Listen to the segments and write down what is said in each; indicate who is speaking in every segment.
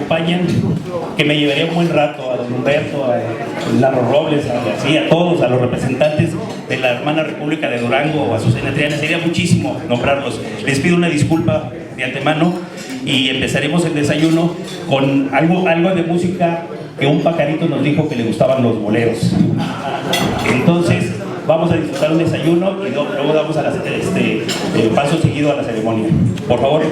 Speaker 1: acompañan, que me llevaría un buen rato, a don Humberto, a Laro Robles, a todos, a los representantes de la hermana República de Durango, a Azucena Triana, sería muchísimo nombrarlos. Les pido una disculpa de antemano y empezaremos el desayuno con algo de música que un pajarito nos dijo que le gustaban los boleros. Entonces, vamos a disfrutar un desayuno y luego damos a paso seguido a la ceremonia. Por favor.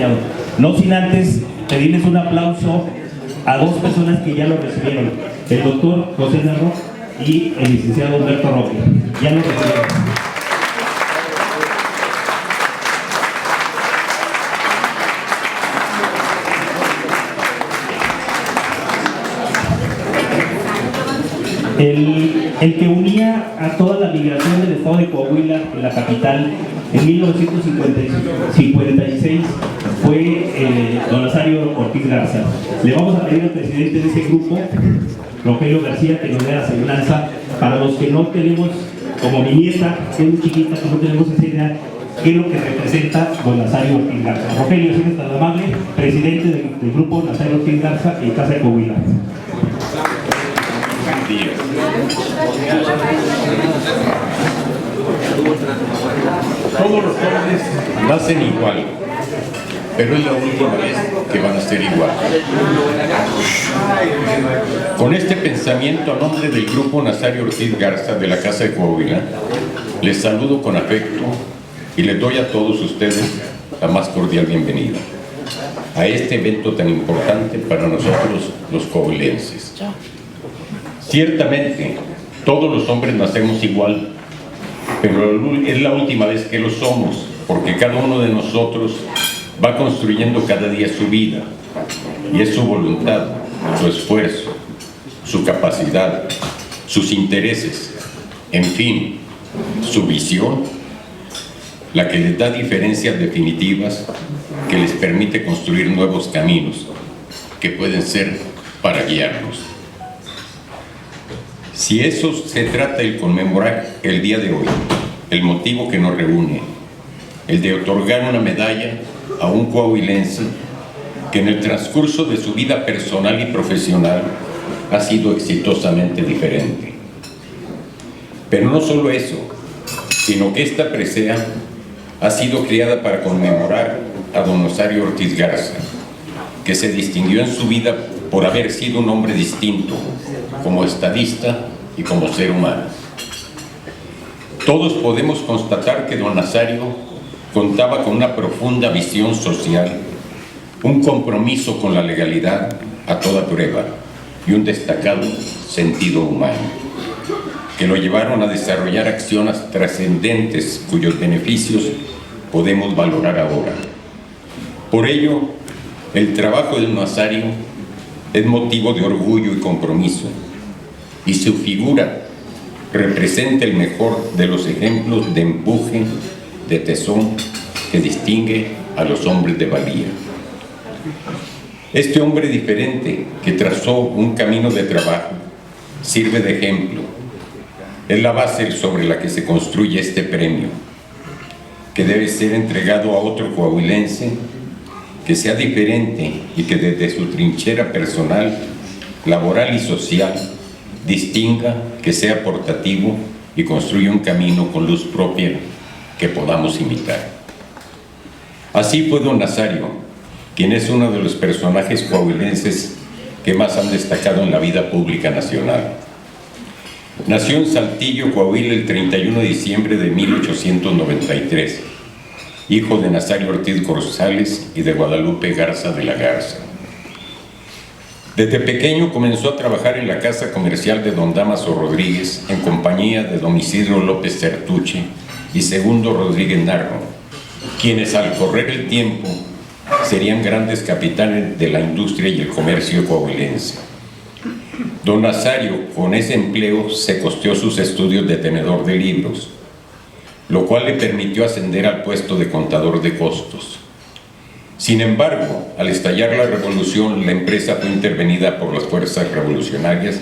Speaker 1: licenciado. No sin antes pedirles un aplauso a dos personas que ya lo recibieron, el doctor José Narro y el licenciado Humberto Roque. Ya lo recibieron. El que unía a toda la migración del estado de Coahuila en la capital en 1956 fue don Nazario Ortiz Garza. Le vamos a pedir al presidente de ese grupo, Rogelio García, que nos dé la semblanza. Para los que no tenemos, como mi nieta, que es muy chiquita, que no tenemos esa idea, qué es lo que representa don Nazario Ortiz Garza. Rogelio, si eres tan amable, presidente del grupo Nazario Ortiz Garza en Casa de Coahuila.
Speaker 2: Todos los jóvenes nacen igual, pero es la última vez que van a ser igual. Con este pensamiento, a nombre del grupo Nazario Ortiz Garza de la Casa de Coahuila, les saludo con afecto y les doy a todos ustedes la más cordial bienvenida a este evento tan importante para nosotros los coahuilenses. Ciertamente, todos los hombres nacemos igual, pero es la última vez que lo somos, porque cada uno de nosotros va construyendo cada día su vida, y es su voluntad, su esfuerzo, su capacidad, sus intereses, en fin, su visión, la que les da diferencias definitivas que les permite construir nuevos caminos que pueden ser para guiarnos. Si eso se trata el conmemorar el día de hoy, el motivo que nos reúne, el de otorgar una medalla a un coahuilense que en el transcurso de su vida personal y profesional ha sido exitosamente diferente. Pero no solo eso, sino que esta presea ha sido creada para conmemorar a don Nazario Ortiz Garza, que se distinguió en su vida por haber sido un hombre distinto, como estadista y como ser humano. Todos podemos constatar que don Nazario contaba con una profunda visión social, un compromiso con la legalidad a toda prueba y un destacado sentido humano, que lo llevaron a desarrollar acciones trascendentes cuyos beneficios podemos valorar ahora. Por ello, el trabajo de don Nazario es motivo de orgullo y compromiso, y su figura representa el mejor de los ejemplos de empuje, de tesón que distingue a los hombres de valía. Este hombre diferente que trazó un camino de trabajo sirve de ejemplo. Es la base sobre la que se construye este premio, que debe ser entregado a otro coahuilense que sea diferente y que desde su trinchera personal, laboral y social distinga, que sea aportativo y construya un camino con luz propia que podamos imitar. Así fue don Nazario, quien es uno de los personajes coahuilenses que más han destacado en la vida pública nacional. Nació en Saltillo, Coahuila, el 31 de diciembre de 1893, hijo de Nazario Ortiz González y de Guadalupe Garza de la Garza. Desde pequeño comenzó a trabajar en la casa comercial de don Dámaso Rodríguez en compañía de don Isidro López Certuche y Segundo Rodríguez Narro, quienes al correr el tiempo serían grandes capitanes de la industria y el comercio coahuilense. Don Nazario, con ese empleo, se costeó sus estudios de tenedor de libros, lo cual le permitió ascender al puesto de contador de costos. Sin embargo, al estallar la revolución, la empresa fue intervenida por las fuerzas revolucionarias,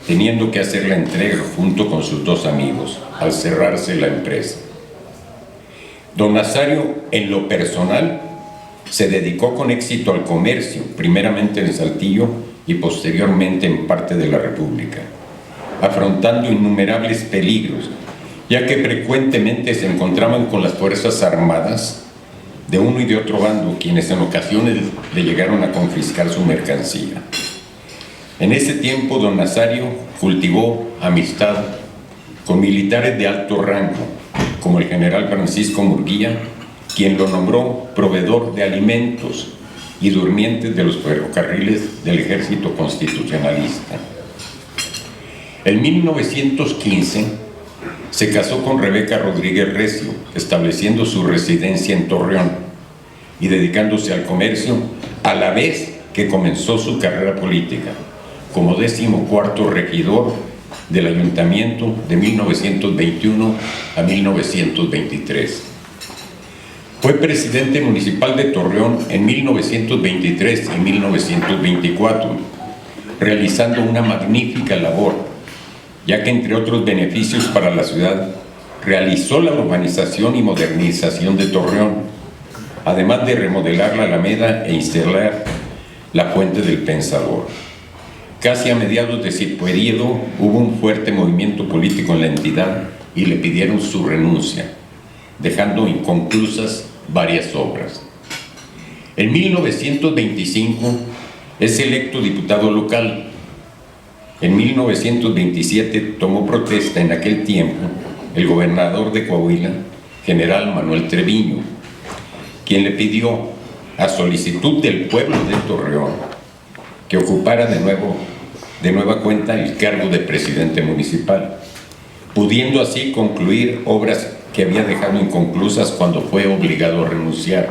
Speaker 2: teniendo que hacer la entrega junto con sus dos amigos, al cerrarse la empresa. Don Nazario, en lo personal, se dedicó con éxito al comercio, primeramente en Saltillo y posteriormente en parte de la República, afrontando innumerables peligros, ya que frecuentemente se encontraban con las fuerzas armadas de uno y de otro bando, quienes en ocasiones le llegaron a confiscar su mercancía. En ese tiempo, don Nazario cultivó amistad con militares de alto rango, como el general Francisco Murguía, quien lo nombró proveedor de alimentos y durmientes de los ferrocarriles del Ejército Constitucionalista. En 1915 se casó con Rebeca Rodríguez Recio, estableciendo su residencia en Torreón y dedicándose al comercio a la vez que comenzó su carrera política como 14º regidor del Ayuntamiento de 1921 a 1923. Fue presidente municipal de Torreón en 1923 y 1924, realizando una magnífica labor, ya que entre otros beneficios para la ciudad, realizó la urbanización y modernización de Torreón, además de remodelar la Alameda e instalar la Fuente del Pensador. Casi a mediados de ese periodo hubo un fuerte movimiento político en la entidad y le pidieron su renuncia, dejando inconclusas varias obras. En 1925 es electo diputado local. En 1927 tomó protesta en aquel tiempo el gobernador de Coahuila, general Manuel Treviño, quien le pidió, a solicitud del pueblo de Torreón, que ocupara de nueva cuenta el cargo de presidente municipal, pudiendo así concluir obras que había dejado inconclusas cuando fue obligado a renunciar.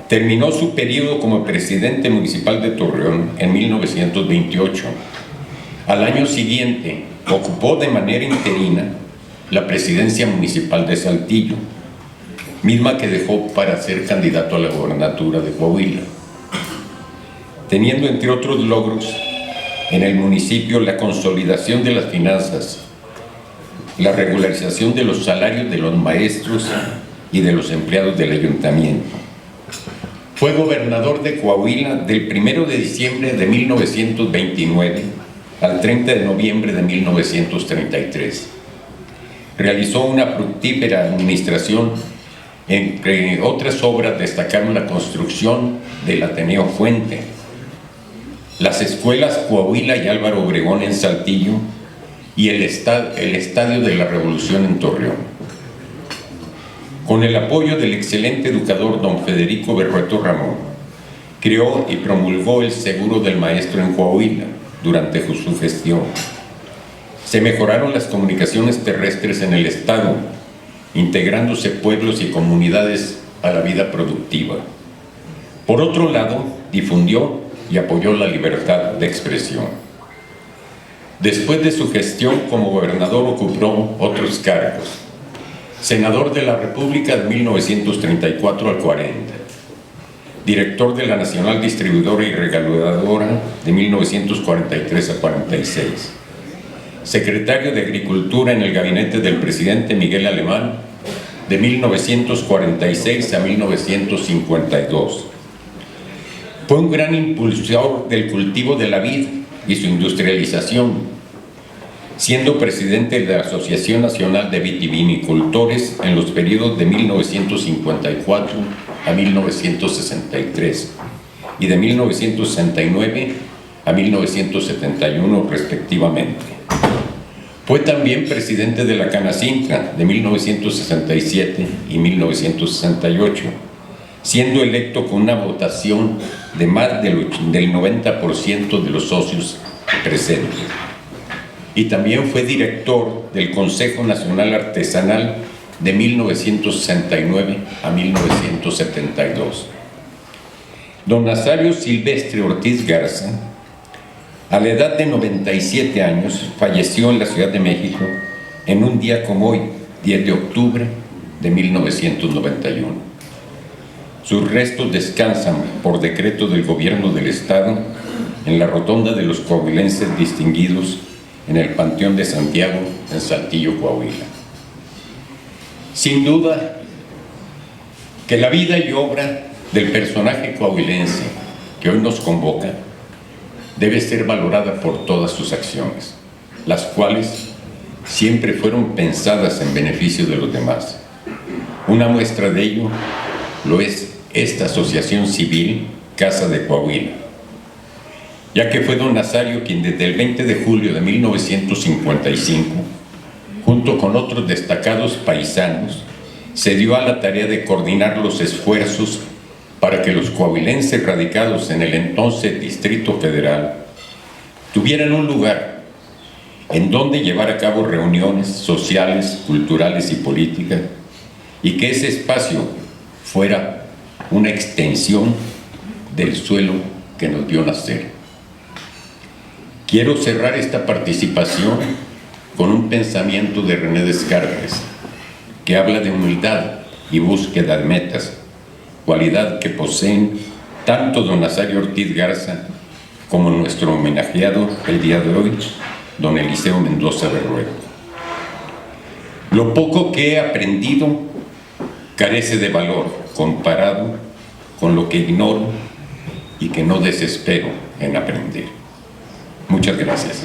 Speaker 2: Terminó su periodo como presidente municipal de Torreón en 1928. Al año siguiente ocupó de manera interina la presidencia municipal de Saltillo, misma que dejó para ser candidato a la gobernatura de Coahuila, teniendo entre otros logros en el municipio la consolidación de las finanzas, la regularización de los salarios de los maestros y de los empleados del ayuntamiento. Fue gobernador de Coahuila del 1 de diciembre de 1929 al 30 de noviembre de 1933. Realizó una fructífera administración. Entre otras obras destacaron la construcción del Ateneo Fuente, las escuelas Coahuila y Álvaro Obregón en Saltillo y el Estadio de la Revolución en Torreón. Con el apoyo del excelente educador don Federico Berrueto Ramón, creó y promulgó el seguro del maestro en Coahuila durante su gestión. Se mejoraron las comunicaciones terrestres en el estado, integrándose pueblos y comunidades a la vida productiva. Por otro lado, difundió y apoyó la libertad de expresión. Después de su gestión como gobernador ocupó otros cargos: senador de la República de 1934 al 40, director de la Nacional Distribuidora y Regaladora de 1943 a 46, secretario de Agricultura en el gabinete del presidente Miguel Alemán de 1946 a 1952. Fue un gran impulsor del cultivo de la vid y su industrialización, siendo presidente de la Asociación Nacional de Vitivinicultores en los periodos de 1954 a 1963 y de 1969 a 1971 respectivamente. Fue también presidente de la Canacintra de 1967 y 1968, siendo electo con una votación de más del 90% de los socios presentes. Y también fue director del Consejo Nacional Artesanal de 1969 a 1972. Don Nazario Silvestre Ortiz Garza, a la edad de 97 años, falleció en la Ciudad de México en un día como hoy, 10 de octubre de 1991. Sus restos descansan por decreto del Gobierno del Estado en la Rotonda de los Coahuilenses Distinguidos en el Panteón de Santiago, en Saltillo, Coahuila. Sin duda que la vida y obra del personaje coahuilense que hoy nos convoca debe ser valorada por todas sus acciones, las cuales siempre fueron pensadas en beneficio de los demás. Una muestra de ello lo es esta asociación civil Casa de Coahuila, ya que fue don Nazario quien desde el 20 de julio de 1955, junto con otros destacados paisanos, se dio a la tarea de coordinar los esfuerzos para que los coahuilenses radicados en el entonces Distrito Federal tuvieran un lugar en donde llevar a cabo reuniones sociales, culturales y políticas, y que ese espacio fuera una extensión del suelo que nos dio nacer. Quiero cerrar esta participación con un pensamiento de René Descartes, que habla de humildad y búsqueda de metas, cualidad que poseen tanto don Nazario Ortiz Garza como nuestro homenajeado el día de hoy, don Eliseo Mendoza Berrueto. Lo poco que he aprendido carece de valor comparado con lo que ignoro y que no desespero en aprender. Muchas gracias.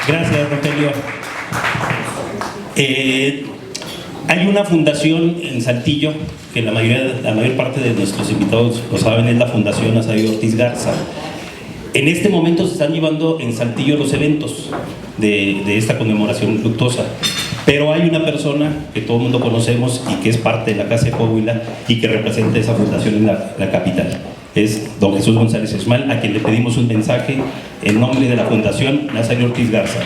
Speaker 1: Gracias, Rogelio. Hay una fundación en Saltillo, que la mayor parte de nuestros invitados lo saben, es la Fundación Nazario Ortiz Garza. En este momento se están llevando en Saltillo los eventos de esta conmemoración luctuosa, pero hay una persona que todo el mundo conocemos y que es parte de la Casa de Coahuila y que representa esa fundación en la capital. Es don Jesús González Esmal, a quien le pedimos un mensaje en nombre de la Fundación Nazario Ortiz Garza.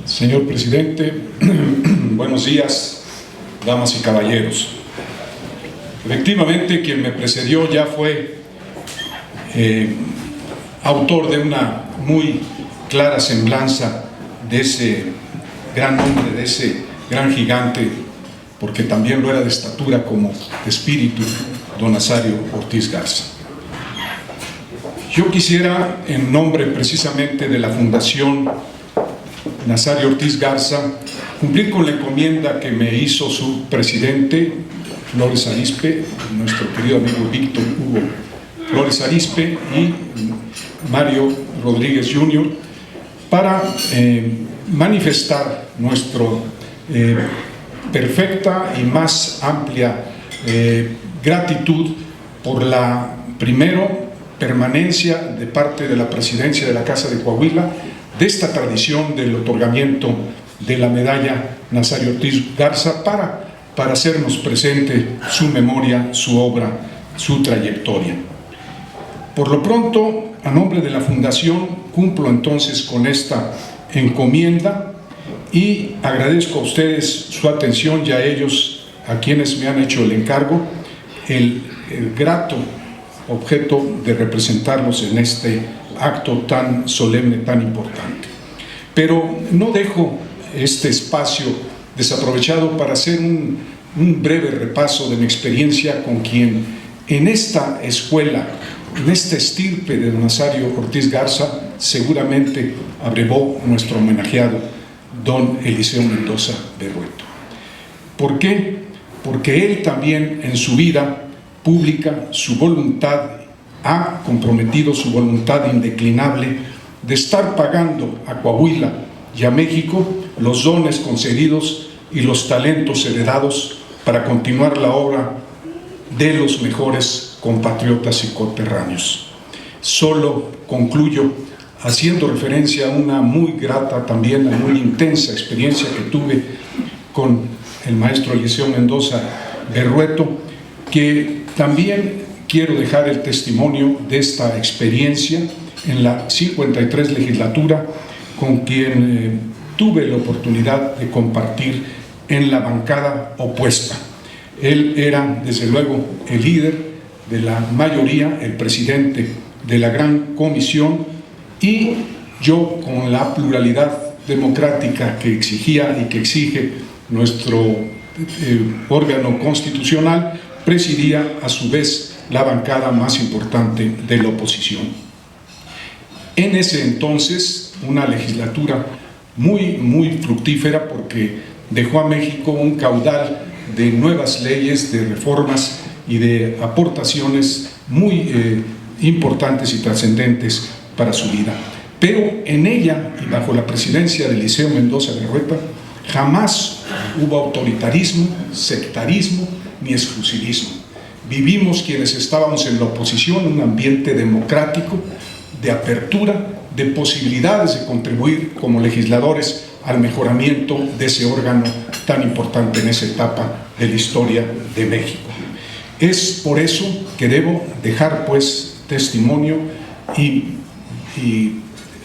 Speaker 3: Señor presidente, buenos días, damas y caballeros. Efectivamente, quien me precedió ya fue autor de una muy clara semblanza de ese gran hombre, de ese gran gigante, porque también lo era de estatura como de espíritu, don Nazario Ortiz Garza. Yo quisiera, en nombre precisamente de la Fundación Nazario Ortiz Garza, cumplir con la encomienda que me hizo su presidente, Flores Arizpe, nuestro querido amigo Víctor Hugo Flores Arizpe y Mario Rodríguez Jr., para manifestar nuestra perfecta y más amplia gratitud por la, primero, permanencia de parte de la presidencia de la Casa de Coahuila de esta tradición del otorgamiento de la medalla Nazario Ortiz Garza para hacernos presente su memoria, su obra, su trayectoria. Por lo pronto, a nombre de la Fundación, cumplo entonces con esta encomienda y agradezco a ustedes su atención y a ellos, a quienes me han hecho el encargo, el grato objeto de representarlos en este acto tan solemne, tan importante. Pero no dejo este espacio desaprovechado para hacer un breve repaso de mi experiencia con quien en esta escuela, en esta estirpe de don Nazario Ortiz Garza, seguramente abrevó nuestro homenajeado don Eliseo Mendoza Berrueto. ¿Por qué? Porque él también en su vida pública, su voluntad, ha comprometido su voluntad indeclinable de estar pagando a Coahuila y a México los dones concedidos y los talentos heredados para continuar la obra de los mejores compatriotas y coterráneos. Solo concluyo haciendo referencia a una muy grata, también a muy intensa experiencia que tuve con el maestro Eliseo Mendoza Berrueto, que también quiero dejar el testimonio de esta experiencia en la 53 legislatura, con quien tuve la oportunidad de compartir en la bancada opuesta. Él era, desde luego, el líder de la mayoría, el presidente de la gran comisión, y yo, con la pluralidad democrática que exigía y que exige nuestro órgano constitucional, presidía a su vez la bancada más importante de la oposición. En ese entonces, una legislatura muy fructífera, porque dejó a México un caudal de nuevas leyes, de reformas y de aportaciones muy importantes y trascendentes para su vida. Pero en ella, y bajo la presidencia de Eliseo Mendoza Berrueto, Jamás hubo autoritarismo, sectarismo ni exclusivismo. Vivimos quienes estábamos en la oposición un ambiente democrático, de apertura, de posibilidades de contribuir como legisladores al mejoramiento de ese órgano tan importante en esa etapa de la historia de México. Es por eso que debo dejar pues testimonio y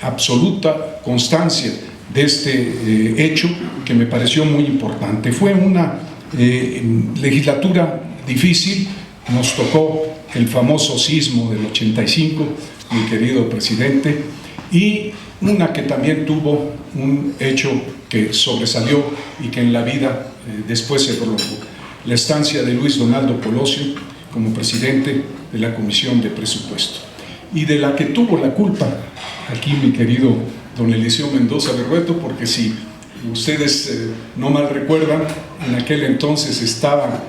Speaker 3: absoluta constancia de este hecho que me pareció muy importante. Fue una legislatura difícil, nos tocó el famoso sismo del 85, mi querido presidente, y una que también tuvo un hecho que sobresalió y que en la vida después se prolongó, la estancia de Luis Donaldo Colosio como presidente de la Comisión de Presupuesto, y de la que tuvo la culpa aquí mi querido don Eliseo Mendoza Berrueto, porque si ustedes no mal recuerdan, en aquel entonces estaba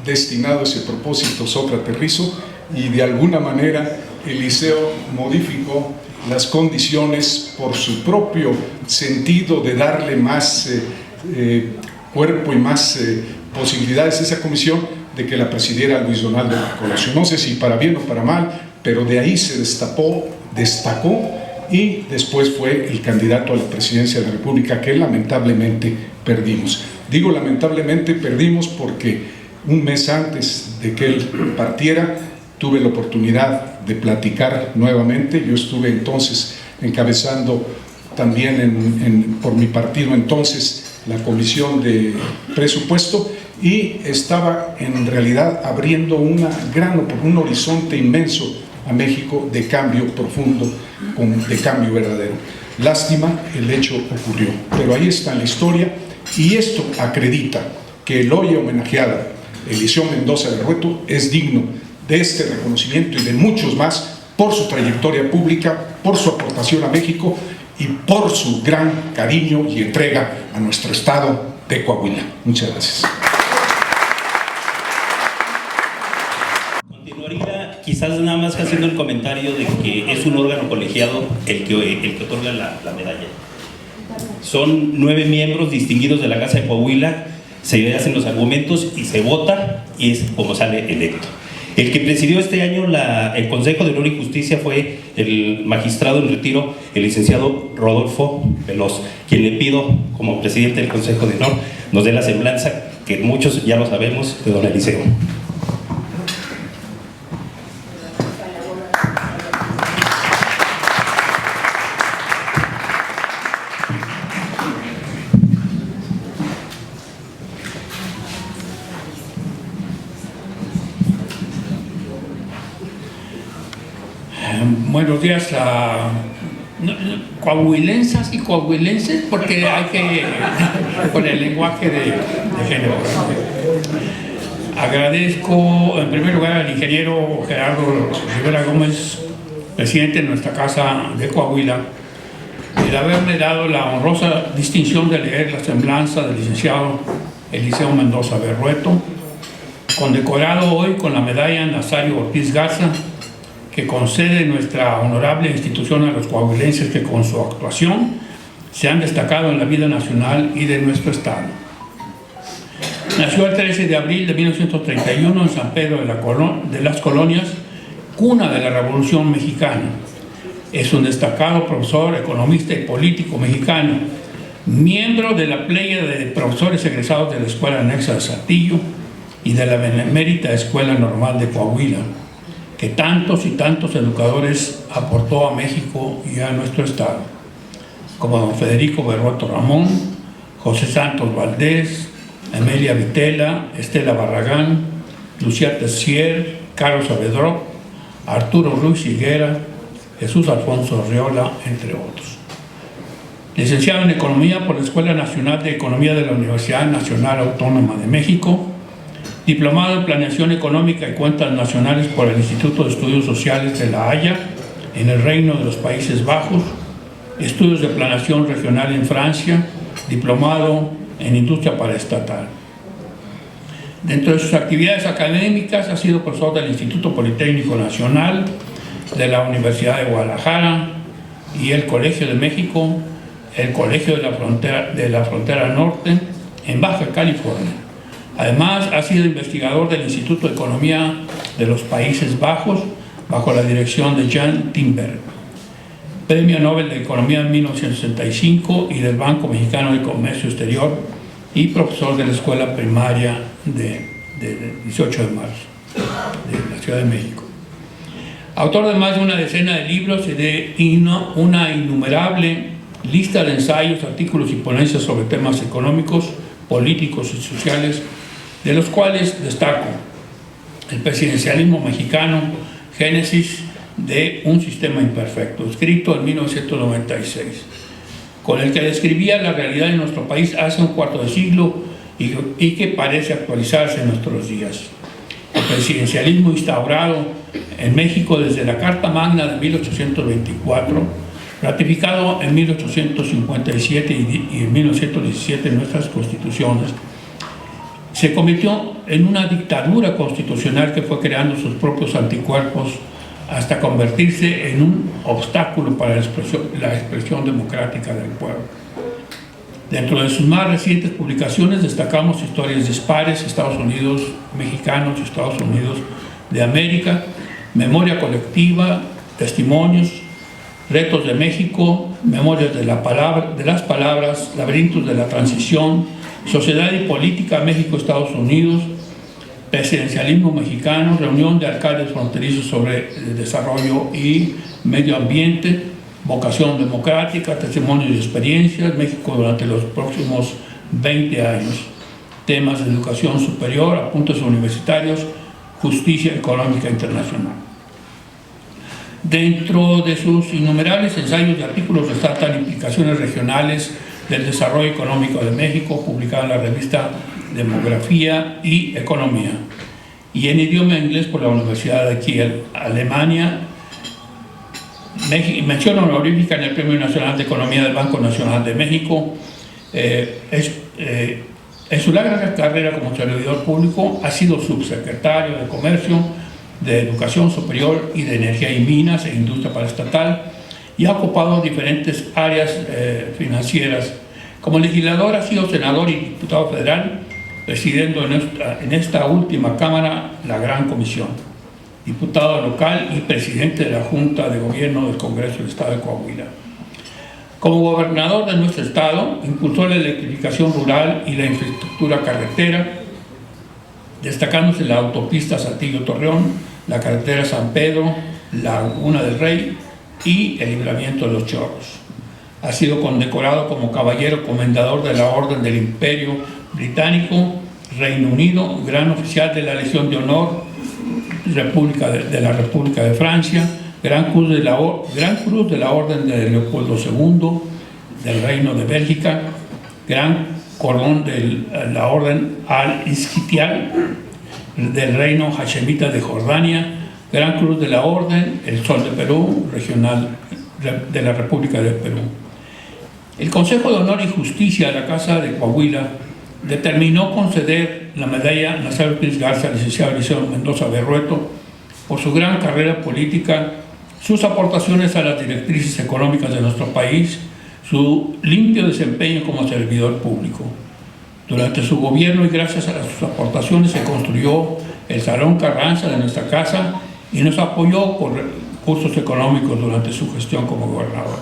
Speaker 3: destinado a ese propósito Sócrates Rizo, y de alguna manera Eliseo modificó las condiciones por su propio sentido de darle más cuerpo y más posibilidades a esa comisión de que la presidiera Luis Donaldo Colosio. No sé si para bien o para mal, pero de ahí se destacó y después fue el candidato a la presidencia de la República que lamentablemente perdimos. Digo lamentablemente perdimos porque un mes antes de que él partiera tuve la oportunidad de platicar nuevamente. Yo estuve entonces encabezando también por mi partido entonces la Comisión de Presupuesto, y estaba en realidad abriendo un horizonte inmenso a México de cambio profundo, de cambio verdadero. Lástima, el hecho ocurrió, pero ahí está la historia, y esto acredita que el hoy homenajeado Eliseo Mendoza Berrueto es digno de este reconocimiento y de muchos más por su trayectoria pública, por su aportación a México y por su gran cariño y entrega a nuestro estado de Coahuila. Muchas gracias.
Speaker 1: Continuaría quizás nada más haciendo el comentario de que es un órgano colegiado el que otorga la medalla. Son 9 miembros distinguidos de la Casa de Coahuila, se hacen los argumentos y se vota, y es como sale electo. El que presidió este año el Consejo de Honor y Justicia fue el magistrado en retiro, el licenciado Rodolfo Veloz, quien le pido, como presidente del Consejo de Honor, nos dé la semblanza, que muchos ya lo sabemos, de don Eliseo.
Speaker 4: Buenos días a coahuilensas y coahuilenses, porque hay que, con el lenguaje de género. Agradezco en primer lugar al ingeniero Gerardo Rivera Gómez, presidente de nuestra Casa de Coahuila, el haberme dado la honrosa distinción de leer la semblanza del licenciado Eliseo Mendoza Berrueto, condecorado hoy con la medalla Nazario Ortiz Garza, que concede nuestra honorable institución a los coahuilenses que con su actuación se han destacado en la vida nacional y de nuestro estado. Nació el 13 de abril de 1931 en San Pedro de las Colonias, cuna de la Revolución Mexicana. Es un destacado profesor, economista y político mexicano, miembro de la playa de profesores egresados de la Escuela Anexa de Saltillo y de la Benemérita Escuela Normal de Coahuila, que tantos y tantos educadores aportó a México y a nuestro estado, como don Federico Berrueto Ramón, José Santos Valdés, Emilia Vitela, Estela Barragán, Lucía Tessier, Carlos Saavedra, Arturo Ruiz Higuera, Jesús Alfonso Arriola, entre otros. Licenciado en Economía por la Escuela Nacional de Economía de la Universidad Nacional Autónoma de México, diplomado en Planeación Económica y Cuentas Nacionales por el Instituto de Estudios Sociales de La Haya, en el Reino de los Países Bajos, estudios de Planeación Regional en Francia, diplomado en Industria Paraestatal. Dentro de sus actividades académicas ha sido profesor del Instituto Politécnico Nacional, de la Universidad de Guadalajara y el Colegio de México, el Colegio de la Frontera Norte en Baja California. Además, ha sido investigador del Instituto de Economía de los Países Bajos bajo la dirección de Jan Timberg, Premio Nobel de Economía en 1965 y del Banco Mexicano de Comercio Exterior, y profesor de la Escuela Primaria de 18 de marzo de la Ciudad de México. Autor de más de una decena de libros y de una innumerable lista de ensayos, artículos y ponencias sobre temas económicos, políticos y sociales, de los cuales destaco El presidencialismo mexicano, génesis de un sistema imperfecto, escrito en 1996, con el que describía la realidad de nuestro país hace un cuarto de siglo y que parece actualizarse en nuestros días. El presidencialismo instaurado en México desde la Carta Magna de 1824, ratificado en 1857 y en 1917 en nuestras constituciones, se convirtió en una dictadura constitucional que fue creando sus propios anticuerpos hasta convertirse en un obstáculo para la expresión democrática del pueblo. Dentro de sus más recientes publicaciones destacamos Historias dispares, Estados Unidos mexicanos y Estados Unidos de América, Memoria colectiva, Testimonios, Retos de México, Memorias de las palabras, Laberintos de la transición, Sociedad y política México-Estados Unidos, Presidencialismo mexicano, Reunión de alcaldes fronterizos sobre el desarrollo y medio ambiente, Vocación democrática, Testimonios y experiencias, México durante los próximos 20 años, temas de educación superior, apuntes universitarios, justicia económica internacional. Dentro de sus innumerables ensayos y artículos destacan implicaciones regionales del desarrollo económico de México, publicada en la revista Demografía y Economía, y en idioma inglés por la Universidad de Kiel, Alemania. Mención honorífica en el Premio Nacional de Economía del Banco Nacional de México. En su larga carrera como servidor público ha sido subsecretario de Comercio, de Educación Superior y de Energía y Minas e Industria Paraestatal, y ha ocupado diferentes áreas financieras. Como legislador ha sido senador y diputado federal, presidiendo en esta última Cámara la Gran Comisión, diputado local y presidente de la Junta de Gobierno del Congreso del Estado de Coahuila. Como gobernador de nuestro estado, impulsó la electrificación rural y la infraestructura carretera, destacándose la autopista Saltillo-Torreón, la carretera San Pedro, Laguna del Rey y el Libramiento de los Chorros. Ha sido condecorado como caballero comendador de la Orden del Imperio Británico, Reino Unido, Gran Oficial de la Legión de Honor de la República de Francia, Gran Cruz de la Orden de Leopoldo II del Reino de Bélgica, Gran Cordón de la Orden Al-Isquitial del Reino Hashemita de Jordania, Gran Cruz de la Orden El Sol de Perú, regional de la República de Perú. El Consejo de Honor y Justicia de la Casa de Coahuila determinó conceder la medalla Nazario Ortiz Garza al licenciado Eliseo Mendoza Berrueto por su gran carrera política, sus aportaciones a las directrices económicas de nuestro país, su limpio desempeño como servidor público. Durante su gobierno y gracias a sus aportaciones se construyó el Salón Carranza de nuestra casa y nos apoyó con recursos económicos durante su gestión como gobernador.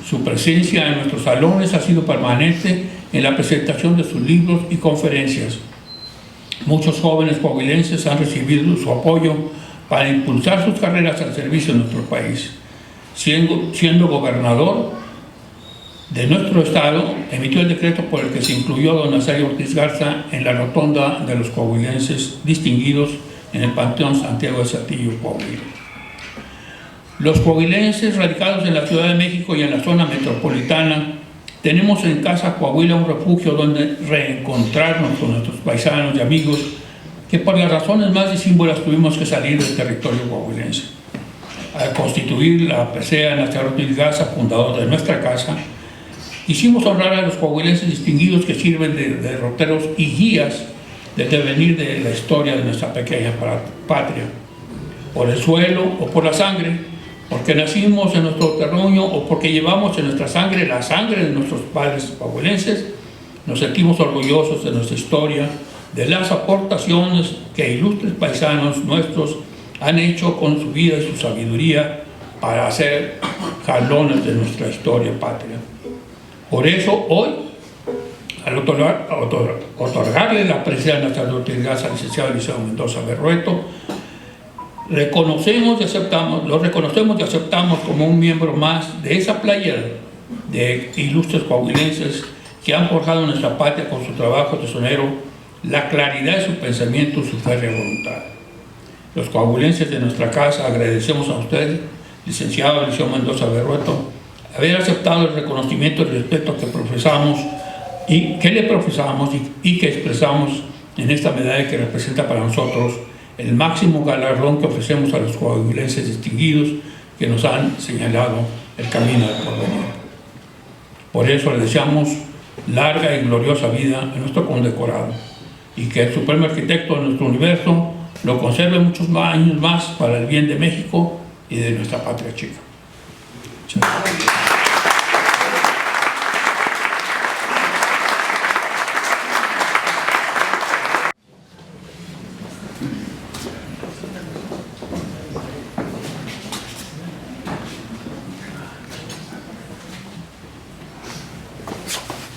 Speaker 4: Su presencia en nuestros salones ha sido permanente en la presentación de sus libros y conferencias. Muchos jóvenes coahuilenses han recibido su apoyo para impulsar sus carreras al servicio de nuestro país. Siendo gobernador de nuestro estado, emitió el decreto por el que se incluyó a don Nazario Ortiz Garza en la rotonda de los coahuilenses distinguidos en el Panteón Santiago de Saltillo, Coahuila. Los coahuilenses radicados en la Ciudad de México y en la zona metropolitana tenemos en Casa Coahuila un refugio donde reencontrarnos con nuestros paisanos y amigos que por las razones más disímbolas tuvimos que salir del territorio coahuilense. Al constituir la presea Nazario Ortiz Garza, fundador de nuestra casa, quisimos honrar a los coahuilenses distinguidos que sirven de derroteros y guías del devenir de la historia de nuestra pequeña patria, por el suelo o por la sangre, porque nacimos en nuestro terruño o porque llevamos en nuestra sangre la sangre de nuestros padres coahuilenses, nos sentimos orgullosos de nuestra historia, de las aportaciones que ilustres paisanos nuestros han hecho con su vida y su sabiduría para hacer jalones de nuestra historia patria. Por eso hoy, al otorgarle la presencia a nuestra autoridad al licenciado Eliseo Mendoza Berrueto, lo reconocemos y aceptamos como un miembro más de esa playera de ilustres coahuilenses que han forjado nuestra patria con su trabajo tesonero, la claridad de su pensamiento y su férrea voluntad. Los coahuilenses de nuestra casa agradecemos a usted, licenciado Eliseo Mendoza Berrueto, haber aceptado el reconocimiento y el respeto que profesamos y que le profesamos y que expresamos en esta medalla que representa para nosotros el máximo galardón que ofrecemos a los coahuilenses distinguidos que nos han señalado el camino del porvenir. Por eso le deseamos larga y gloriosa vida a nuestro condecorado y que el supremo arquitecto de nuestro universo lo conserve muchos años más para el bien de México y de nuestra patria chica.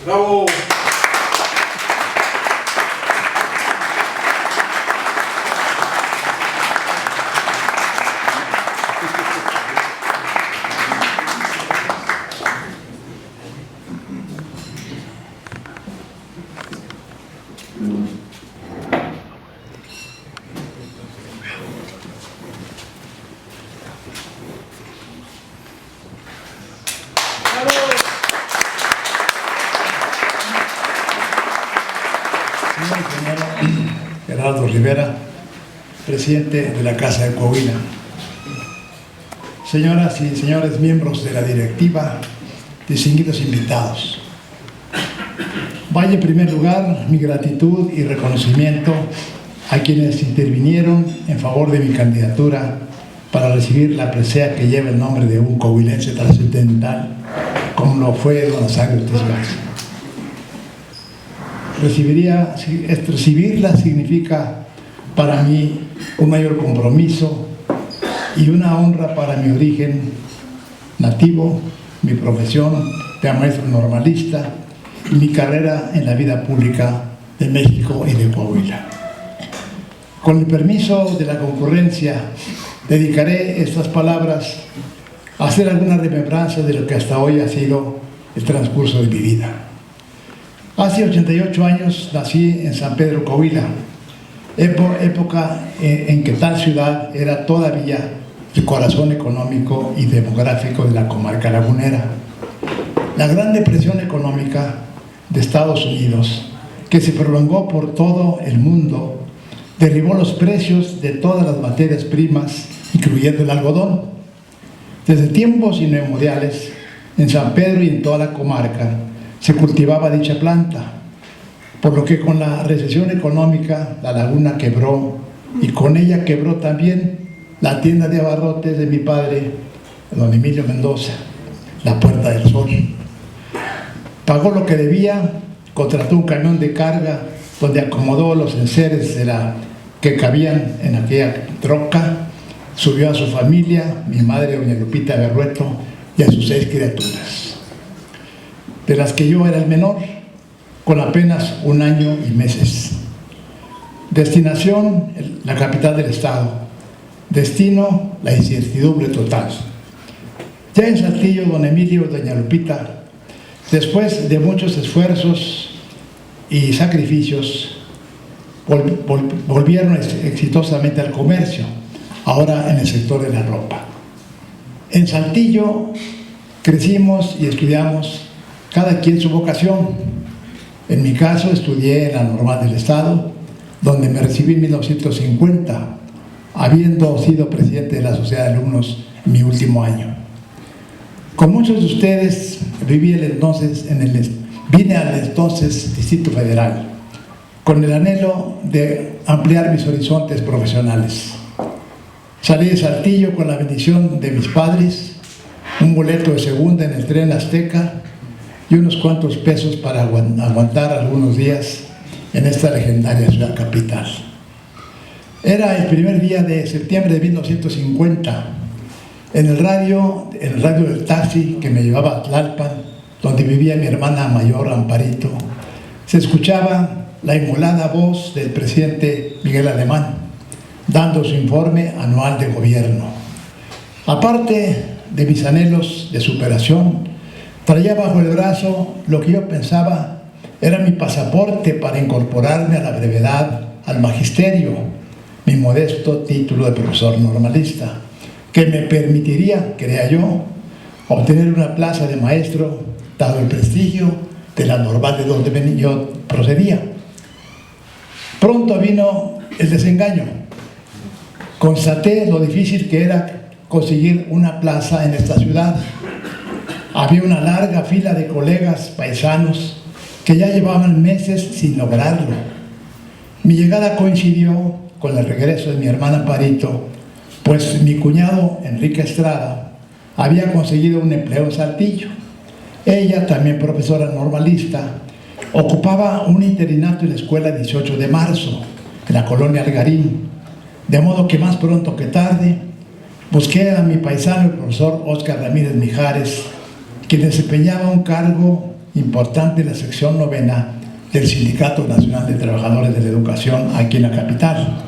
Speaker 3: ¡Bravo!
Speaker 5: Gerardo Rivera, presidente de la Casa de Coahuila. Señoras y señores miembros de la directiva, distinguidos invitados. Vaya en primer lugar mi gratitud y reconocimiento a quienes intervinieron en favor de mi candidatura para recibir la presea que lleva el nombre de un coahuilense trascendental, como lo fue don Azario Ortiz Garza. Recibirla significa para mí un mayor compromiso y una honra para mi origen nativo, mi profesión de maestro normalista y mi carrera en la vida pública de México y de Coahuila. Con el permiso de la concurrencia, dedicaré estas palabras a hacer alguna remembranza de lo que hasta hoy ha sido el transcurso de mi vida. Hace 88 años nací en San Pedro, Coahuila, época en que tal ciudad era todavía el corazón económico y demográfico de la comarca lagunera. La Gran Depresión Económica de Estados Unidos, que se prolongó por todo el mundo, derribó los precios de todas las materias primas, incluyendo el algodón. Desde tiempos inmemoriales, en San Pedro y en toda la comarca, se cultivaba dicha planta, por lo que con la recesión económica la laguna quebró y con ella quebró también la tienda de abarrotes de mi padre, don Emilio Mendoza, la Puerta del Sol. Pagó lo que debía, contrató un camión de carga donde acomodó los enseres que cabían en aquella troca, subió a su familia, mi madre doña Lupita Berrueto, y a sus 6 criaturas, de las que yo era el menor, con apenas 1 año y meses. Destinación, la capital del estado. Destino, la incertidumbre total. Ya en Saltillo, don Emilio y doña Lupita, después de muchos esfuerzos y sacrificios, volvieron exitosamente al comercio, ahora en el sector de la ropa. En Saltillo crecimos y estudiamos cada quien su vocación. En mi caso estudié en la Normal del Estado, donde me recibí en 1950, habiendo sido presidente de la Sociedad de Alumnos en mi último año. Con muchos de ustedes vine al entonces Distrito Federal, con el anhelo de ampliar mis horizontes profesionales. Salí de Saltillo con la bendición de mis padres, un boleto de segunda en el tren Azteca y unos cuantos pesos para aguantar algunos días en esta legendaria ciudad capital. Era el primer día de septiembre de 1950. En el radio del taxi que me llevaba a Tlalpan, donde vivía mi hermana mayor Amparito, se escuchaba la inmolada voz del presidente Miguel Alemán, dando su informe anual de gobierno. Aparte de mis anhelos de superación, traía bajo el brazo lo que yo pensaba era mi pasaporte para incorporarme a la brevedad al magisterio, mi modesto título de profesor normalista, que me permitiría, creía yo, obtener una plaza de maestro, dado el prestigio de la normal de donde yo procedía. Pronto vino el desengaño. Constaté lo difícil que era conseguir una plaza en esta ciudad. Había una larga fila de colegas paisanos que ya llevaban meses sin lograrlo. Mi llegada coincidió con el regreso de mi hermana Amparito, pues mi cuñado Enrique Estrada había conseguido un empleo en Saltillo. Ella, también profesora normalista, ocupaba un interinato en la escuela 18 de marzo, en la colonia Algarín, de modo que más pronto que tarde busqué a mi paisano, el profesor Óscar Ramírez Mijares, quien desempeñaba un cargo importante en la sección 9ª del Sindicato Nacional de Trabajadores de la Educación aquí en la capital.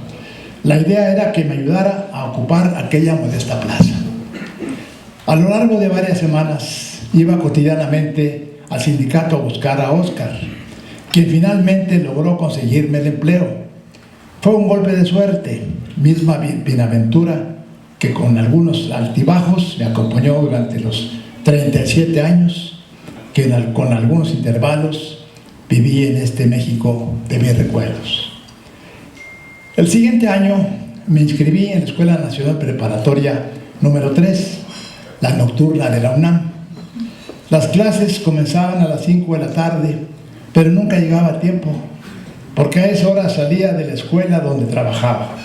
Speaker 5: La idea era que me ayudara a ocupar aquella modesta plaza. A lo largo de varias semanas iba cotidianamente al sindicato a buscar a Óscar, quien finalmente logró conseguirme el empleo. Fue un golpe de suerte, misma bienaventura que con algunos altibajos me acompañó durante los 37 años que con algunos intervalos viví en este México de mis recuerdos. El siguiente año me inscribí en la Escuela Nacional Preparatoria número 3, la nocturna de la UNAM. Las clases comenzaban a las 5 de la tarde, pero nunca llegaba a tiempo, porque a esa hora salía de la escuela donde trabajaba.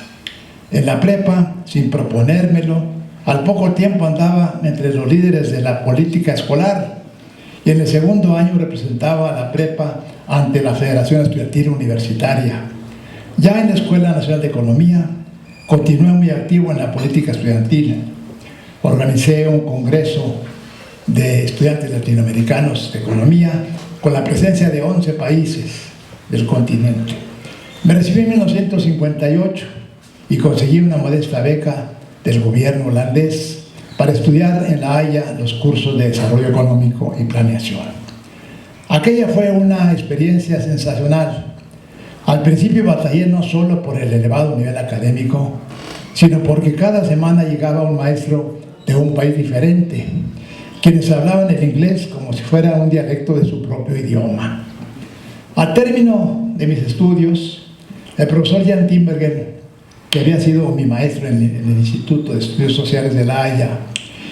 Speaker 5: En la prepa, sin proponérmelo, al poco tiempo andaba entre los líderes de la política escolar y en el segundo año representaba a la prepa ante la Federación Estudiantil Universitaria. Ya en la Escuela Nacional de Economía, continué muy activo en la política estudiantil. Organicé un congreso de estudiantes latinoamericanos de economía con la presencia de 11 países del continente. Me recibí en 1958 y conseguí una modesta beca del gobierno holandés para estudiar en La Haya los cursos de desarrollo económico y planeación. Aquella fue una experiencia sensacional. Al principio batallé no solo por el elevado nivel académico, sino porque cada semana llegaba un maestro de un país diferente, quienes hablaban el inglés como si fuera un dialecto de su propio idioma. Al término de mis estudios, el profesor Jan Timberger, que había sido mi maestro en el Instituto de Estudios Sociales de La Haya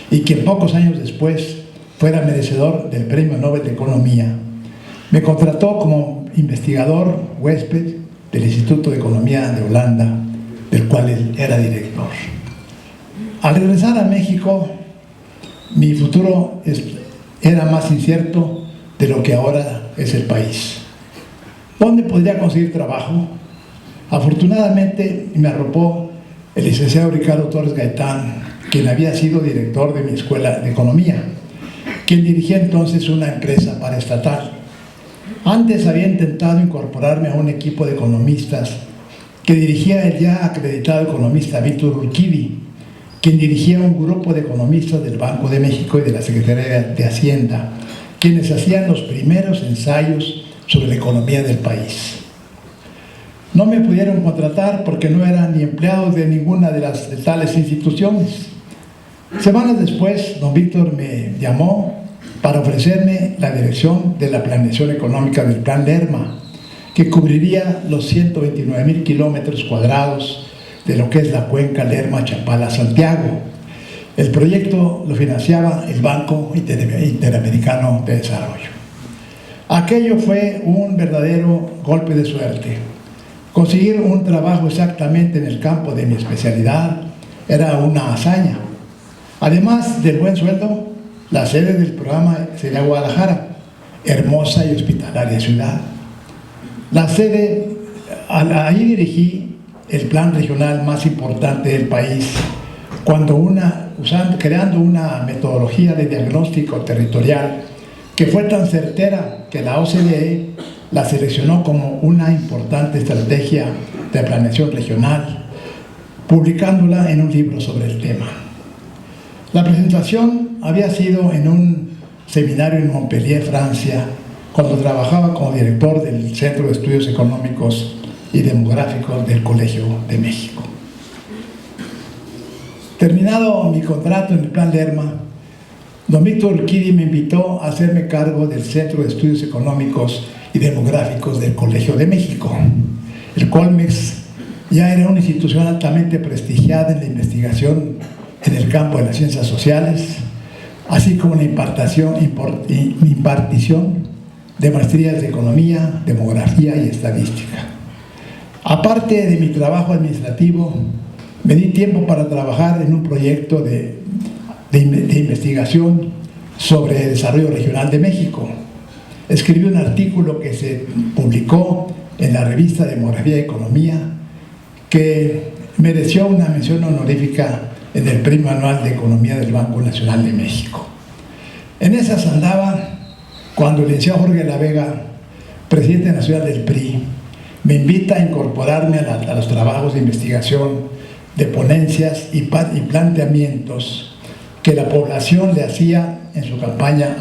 Speaker 5: y quien pocos años después fuera merecedor del Premio Nobel de Economía, me contrató como investigador huésped del Instituto de Economía de Holanda, del cual él era director. Al regresar a México, mi futuro era más incierto de lo que ahora es el país. ¿Dónde podría conseguir trabajo? Afortunadamente me arropó el licenciado Ricardo Torres Gaitán, quien había sido director de mi escuela de economía, quien dirigía entonces una empresa paraestatal. Antes había intentado incorporarme a un equipo de economistas que dirigía el ya acreditado economista Víctor Urquidi, quien dirigía un grupo de economistas del Banco de México y de la Secretaría de Hacienda, quienes hacían los primeros ensayos sobre la economía del país. No me pudieron contratar porque no era ni empleado de ninguna de tales instituciones. Semanas después, don Víctor me llamó para ofrecerme la dirección de la planeación económica del Plan Lerma, que cubriría los 129,000 kilómetros cuadrados de lo que es la cuenca Lerma-Chapala-Santiago. El proyecto lo financiaba el Banco Interamericano de Desarrollo. Aquello fue un verdadero golpe de suerte. Conseguir un trabajo exactamente en el campo de mi especialidad era una hazaña. Además del buen sueldo, la sede del programa sería Guadalajara, hermosa y hospitalaria ciudad. La sede, ahí dirigí el plan regional más importante del país, creando una metodología de diagnóstico territorial que fue tan certera que la OCDE la seleccionó como una importante estrategia de planeación regional, publicándola en un libro sobre el tema. La presentación había sido en un seminario en Montpellier, Francia, cuando trabajaba como director del Centro de Estudios Económicos y Demográficos del Colegio de México. Terminado mi contrato en el Plan Lerma, don Víctor Urquidi me invitó a hacerme cargo del Centro de Estudios Económicos y Demográficos del Colegio de México. El COLMEX ya era una institución altamente prestigiada en la investigación en el campo de las ciencias sociales, así como la impartición de maestrías de economía, demografía y estadística. Aparte de mi trabajo administrativo, me di tiempo para trabajar en un proyecto de investigación sobre desarrollo regional de México. Escribí un artículo que se publicó en la revista Demografía y Economía, que mereció una mención honorífica en el Premio Anual de Economía del Banco Nacional de México. En esas andaba cuando el licenciado Jorge La Vega, presidente nacional del PRI, me invita a incorporarme a los trabajos de investigación, de ponencias y planteamientos que la población le hacía en su campaña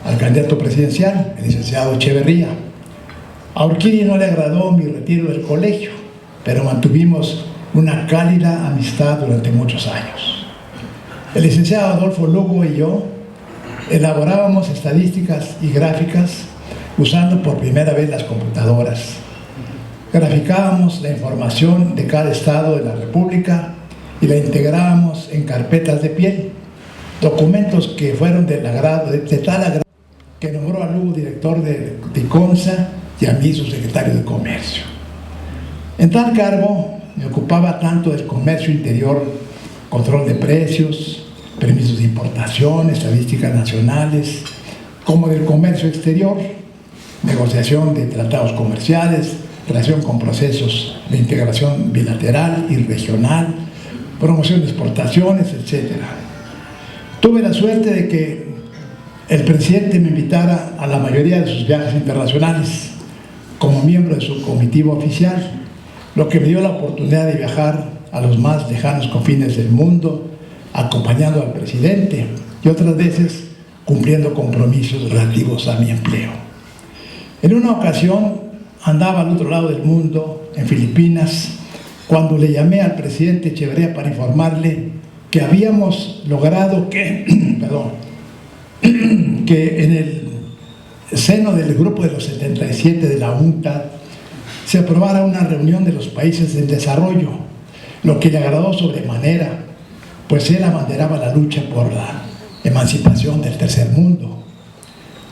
Speaker 5: al candidato presidencial, el licenciado Echeverría. A Urquidi no le agradó mi retiro del colegio, pero mantuvimos una cálida amistad durante muchos años. El licenciado Adolfo Lugo y yo elaborábamos estadísticas y gráficas usando por primera vez las computadoras. Graficábamos la información de cada estado de la República y la integrábamos en carpetas de piel, documentos que fueron de tal agrado que nombró a Lugo director de ICONSA y a mí su secretario de Comercio. En tal cargo me ocupaba tanto del comercio interior, control de precios, permisos de importación, estadísticas nacionales, como del comercio exterior, negociación de tratados comerciales, relación con procesos de integración bilateral y regional, promoción de exportaciones, etc. Tuve la suerte de que el presidente me invitara a la mayoría de sus viajes internacionales como miembro de su comitiva oficial, lo que me dio la oportunidad de viajar a los más lejanos confines del mundo, acompañando al presidente y otras veces cumpliendo compromisos relativos a mi empleo. En una ocasión andaba al otro lado del mundo, en Filipinas, cuando le llamé al presidente Echeverría para informarle que habíamos logrado que en el seno del grupo de los 77 de la UNCTAD se aprobara una reunión de los países en desarrollo, lo que le agradó sobremanera, pues él abanderaba la lucha por la emancipación del tercer mundo.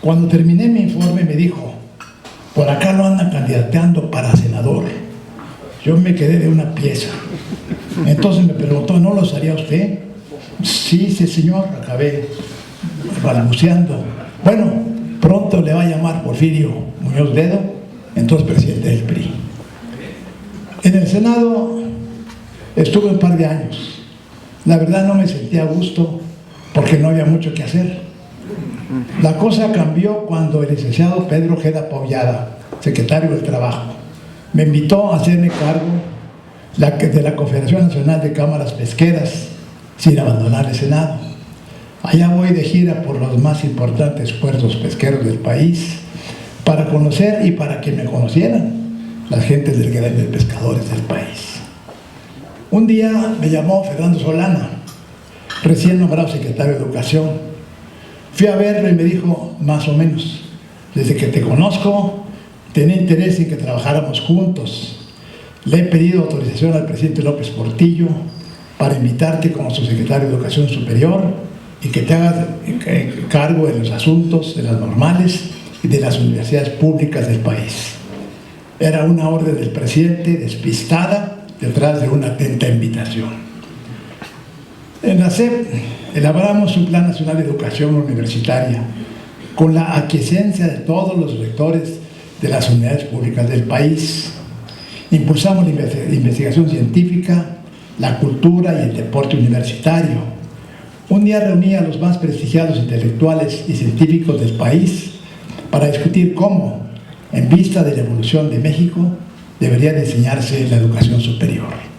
Speaker 5: Cuando terminé mi informe me dijo: por acá lo andan candidateando para senador. Yo me quedé de una pieza. Entonces me preguntó: ¿no lo haría usted? Sí, señor, acabé balbuceando. Bueno, pronto le va a llamar Porfirio Muñoz Ledo, entonces presidente del PRI. En el Senado estuve un par de años. La verdad no me sentía a gusto porque no había mucho que hacer. La cosa cambió cuando el licenciado Pedro Ojeda Pollada, secretario del Trabajo, me invitó a hacerme cargo de la Confederación Nacional de Cámaras Pesqueras sin abandonar el Senado. Allá voy de gira por los más importantes puertos pesqueros del país para conocer y para que me conocieran las gentes del gremio de pescadores del país. Un día me llamó Fernando Solana, recién nombrado secretario de Educación. Fui a verlo y me dijo, más o menos: desde que te conozco, tenía interés en que trabajáramos juntos. Le he pedido autorización al presidente López Portillo para invitarte como su secretario de Educación Superior y que te hagas cargo de los asuntos de las normales y de las universidades públicas del país. Era una orden del presidente despistada detrás de una atenta invitación. En la SEP elaboramos un Plan Nacional de Educación Universitaria con la aquiescencia de todos los rectores de las unidades públicas del país. Impulsamos la investigación científica, la cultura y el deporte universitario. Un día reuní a los más prestigiados intelectuales y científicos del país para discutir cómo, en vista de la evolución de México, debería diseñarse la educación superior.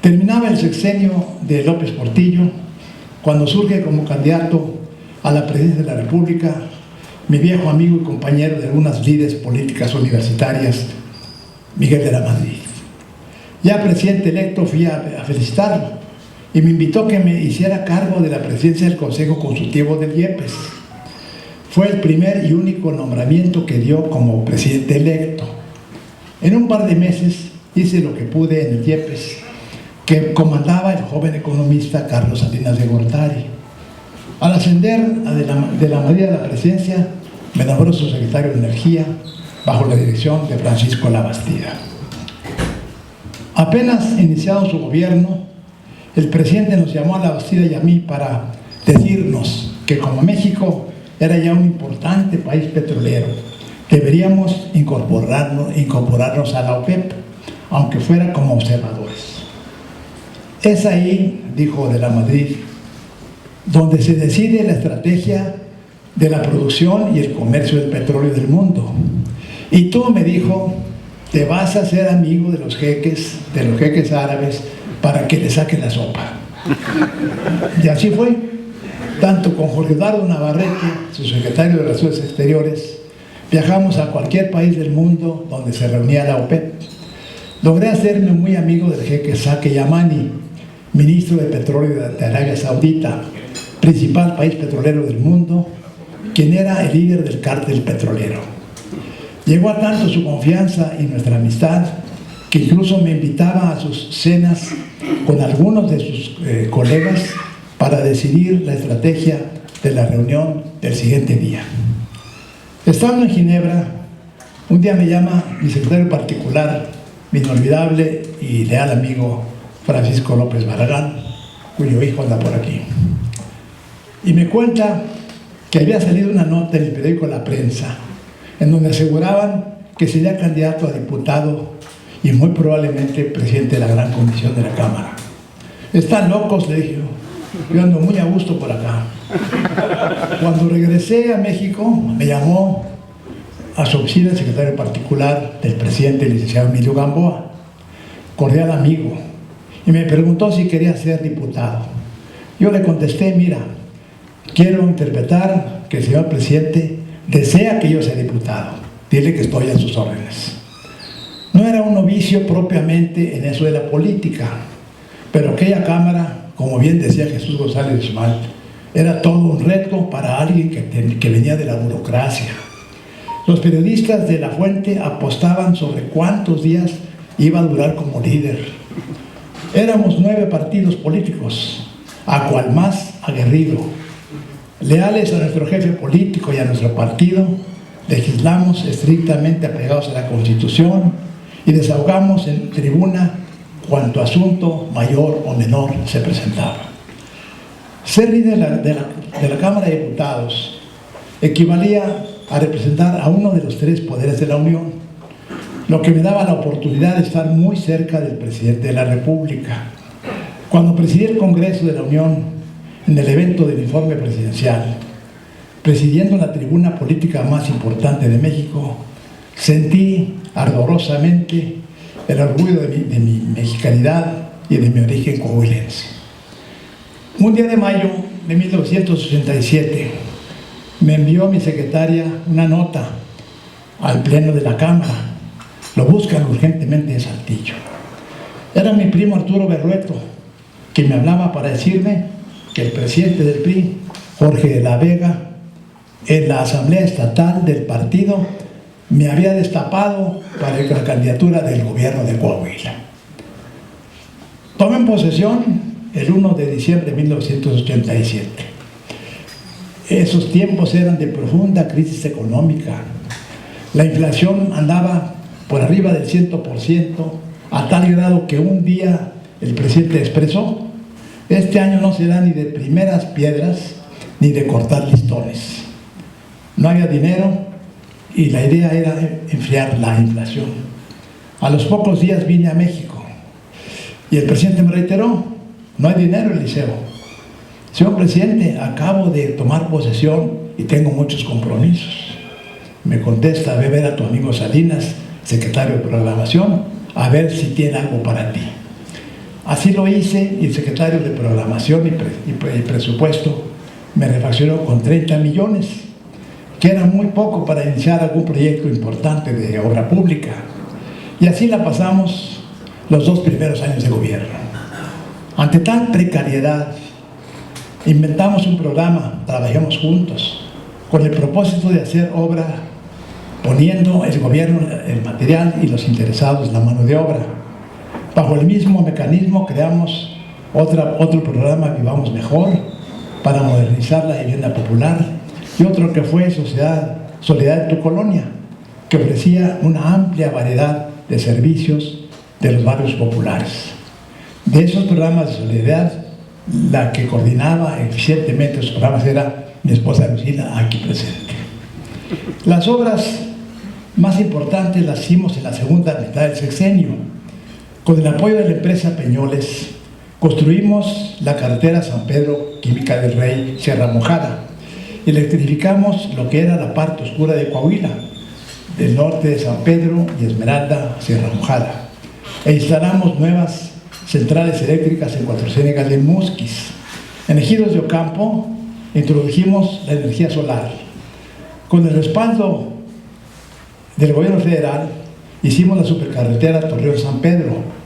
Speaker 5: Terminaba el sexenio de López Portillo cuando surge como candidato a la presidencia de la República mi viejo amigo y compañero de algunas lides políticas universitarias, Miguel de la Madrid. Ya presidente electo fui a felicitarlo y me invitó que me hiciera cargo de la presidencia del Consejo Consultivo del IEPES. Fue el primer y único nombramiento que dio como presidente electo. En un par de meses hice lo que pude en el IEPES, que comandaba el joven economista Carlos Salinas de Gortari. Al ascender de la Madrid a la presidencia, me nombró su secretario de Energía bajo la dirección de Francisco Labastida. Apenas iniciado su gobierno, el presidente nos llamó a Labastida y a mí para decirnos que como México era ya un importante país petrolero, deberíamos incorporarnos a la OPEP, aunque fuera como observadores. Es ahí, dijo de la Madrid, donde se decide la estrategia de la producción y el comercio del petróleo del mundo. Y tú, me dijo, te vas a hacer amigo de los jeques árabes para que le saquen la sopa. Y así fue. Tanto con Jorge Eduardo Navarrete, su secretario de Relaciones Exteriores, viajamos a cualquier país del mundo donde se reunía la OPEP. Logré hacerme muy amigo del jeque Saki Yamani, ministro de Petróleo de Arabia Saudita, principal país petrolero del mundo, quien era el líder del cártel petrolero. Llegó a tanto su confianza y nuestra amistad que incluso me invitaba a sus cenas con algunos de sus colegas para decidir la estrategia de la reunión del siguiente día. Estando en Ginebra, un día me llama mi secretario particular, mi inolvidable y leal amigo Francisco López Barragán, cuyo hijo anda por aquí, y me cuenta que había salido una nota en el periódico La Prensa, en donde aseguraban que sería candidato a diputado y muy probablemente presidente de la Gran Comisión de la Cámara. Están locos, le dije, yo ando muy a gusto por acá. Cuando regresé a México, me llamó a su oficina el secretario particular del presidente, el licenciado Emilio Gamboa, cordial amigo, y me preguntó si quería ser diputado. Yo le contesté, mira, quiero interpretar que el señor presidente desea que yo sea diputado. Dile que estoy a sus órdenes. No era un novicio propiamente en eso de la política, pero aquella Cámara, como bien decía Jesús González Bismal, era todo un reto para alguien que venía de la burocracia. Los periodistas de La Fuente apostaban sobre cuántos días iba a durar como líder. Éramos 9 partidos políticos, a cual más aguerrido. Leales a nuestro jefe político y a nuestro partido, legislamos estrictamente apegados a la Constitución y desahogamos en tribuna cuanto asunto mayor o menor se presentaba. Ser líder de la Cámara de Diputados equivalía a representar a uno de los 3 poderes de la Unión, lo que me daba la oportunidad de estar muy cerca del presidente de la República. Cuando presidí el Congreso de la Unión en el evento del informe presidencial, presidiendo la tribuna política más importante de México, sentí ardorosamente el orgullo de mi mexicanidad y de mi origen coahuilense. Un día de mayo de 1987 me envió mi secretaria una nota al pleno de la Cámara. Lo buscan urgentemente en Saltillo. Era mi primo Arturo Berrueto, que me hablaba para decirme que el presidente del PRI, Jorge de la Vega, en la Asamblea Estatal del partido, me había destapado para la candidatura del gobierno de Coahuila. Tomé en posesión el 1 de diciembre de 1987. Esos tiempos eran de profunda crisis económica. La inflación andaba por arriba del 100%, a tal grado que un día el presidente expresó Este año no se da ni de primeras piedras ni de cortar listones. No había dinero y la idea era enfriar la inflación. A los pocos días vine a México y el presidente me reiteró: no hay dinero, Eliseo. Señor presidente, acabo de tomar posesión y tengo muchos compromisos. Me contesta: ve a ver a tu amigo Salinas, secretario de Programación, a ver si tiene algo para ti. Así lo hice y el secretario de Programación y Presupuesto me refaccionó con 30 millones, que era muy poco para iniciar algún proyecto importante de obra pública. Y así la pasamos los 2 primeros años de gobierno. Ante tal precariedad, inventamos un programa, Trabajemos Juntos, con el propósito de hacer obra poniendo el gobierno el material y los interesados la mano de obra. Bajo el mismo mecanismo creamos otro programa, Vivamos Mejor, para modernizar la vivienda popular, y otro que fue Solidaridad en tu Colonia, que ofrecía una amplia variedad de servicios de los barrios populares. De esos programas de solidaridad, la que coordinaba eficientemente esos programas era mi esposa Lucila, aquí presente. Las obras más importantes las hicimos en la segunda mitad del sexenio. Con el apoyo de la empresa Peñoles, construimos la carretera San Pedro, Química del Rey, Sierra Mojada. Electrificamos lo que era la parte oscura de Coahuila, del norte de San Pedro y Esmeralda, Sierra Mojada. E instalamos nuevas centrales eléctricas en Cuatro Ciénegas y en Musquis. En Ejidos de Ocampo introdujimos la energía solar. Con el respaldo del gobierno federal hicimos la supercarretera Torreón-San Pedro,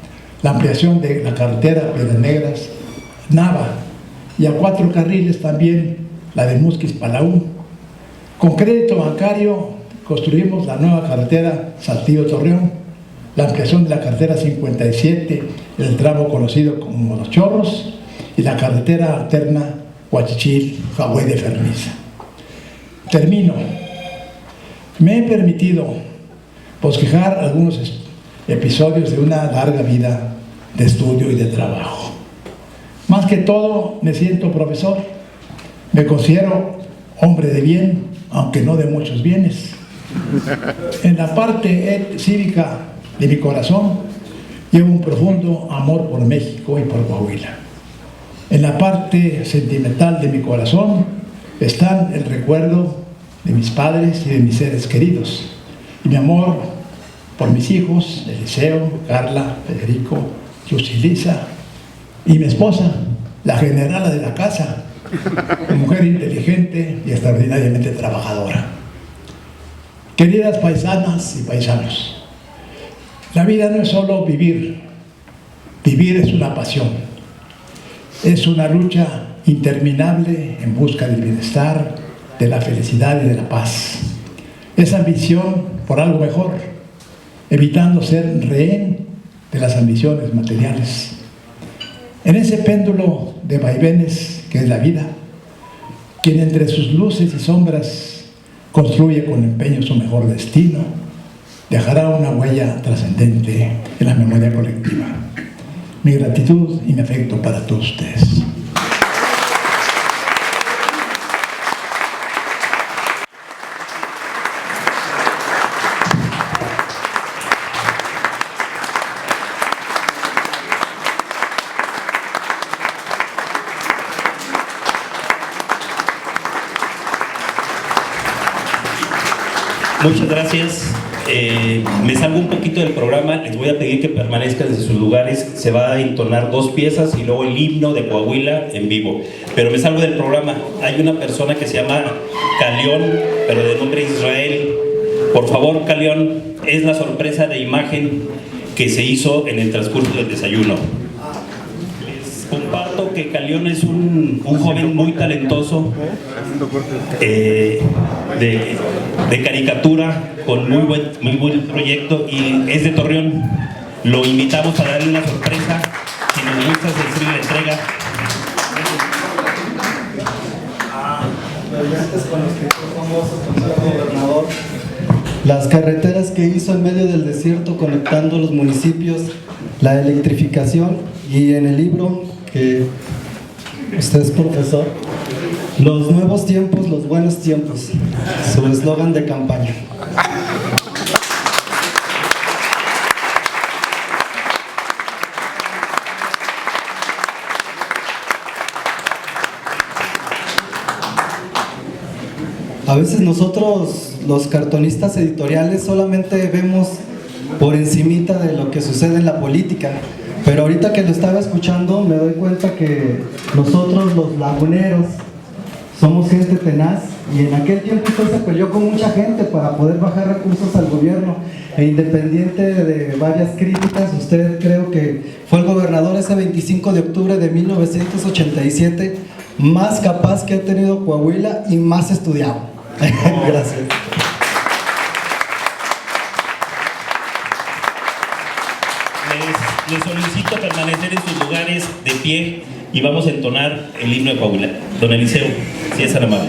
Speaker 5: la ampliación de la carretera Piedras Negras, Nava, y a 4 carriles también la de Musquis-Palau. Con crédito bancario construimos la nueva carretera Saltillo-Torreón, la ampliación de la carretera 57, el tramo conocido como Los Chorros, y la carretera alterna Huachichil-Jagüey de Ferniza. Termino. Me he permitido bosquejar algunos episodios de una larga vida de estudio y de trabajo. Más que todo, me siento profesor. Me considero hombre de bien, aunque no de muchos bienes. En la parte cívica de mi corazón llevo un profundo amor por México y por Coahuila. En la parte sentimental de mi corazón están el recuerdo de mis padres y de mis seres queridos, y mi amor por mis hijos, Eliseo, Carla, Federico, Lucilisa, y mi esposa, la generala de la casa, mujer inteligente y extraordinariamente trabajadora. Queridas paisanas y paisanos, la vida no es solo vivir. Vivir es una pasión. Es una lucha interminable en busca del bienestar, de la felicidad y de la paz. Es ambición por algo mejor, evitando ser rehén de las ambiciones materiales. En ese péndulo de vaivenes que es la vida, quien entre sus luces y sombras construye con empeño su mejor destino, dejará una huella trascendente en la memoria colectiva. Mi gratitud y mi afecto para todos ustedes.
Speaker 1: Muchas gracias. Me salgo un poquito del programa, les voy a pedir que permanezcan en sus lugares. Se va a entonar 2 piezas y luego el himno de Coahuila en vivo. Pero me salgo del programa. Hay una persona que se llama Calión, pero de nombre Israel. Por favor, Calión, es la sorpresa de imagen que se hizo en el transcurso del desayuno. Les comparto que Calión es un joven muy talentoso, de caricatura, con muy buen proyecto, y es de Torreón. Lo invitamos a darle una sorpresa. Si nos gusta decir la entrega.
Speaker 6: Las carreteras que hizo en medio del desierto conectando los municipios, la electrificación, y en el libro que Usted es profesor. Los nuevos tiempos, los buenos tiempos. Su eslogan de campaña. A veces nosotros, los cartonistas editoriales, solamente vemos por encimita de lo que sucede en la política, pero ahorita que lo estaba escuchando me doy cuenta que nosotros los laguneros somos gente tenaz, y en aquel tiempo usted se peleó con mucha gente para poder bajar recursos al gobierno, e independiente de varias críticas, usted creo que fue el gobernador ese 25 de octubre de 1987 más capaz que ha tenido Coahuila y más estudiado. Gracias.
Speaker 1: Les solicito permanecer en sus lugares de pie y vamos a entonar el himno de Coahuila. Don Eliseo, si es tan amable.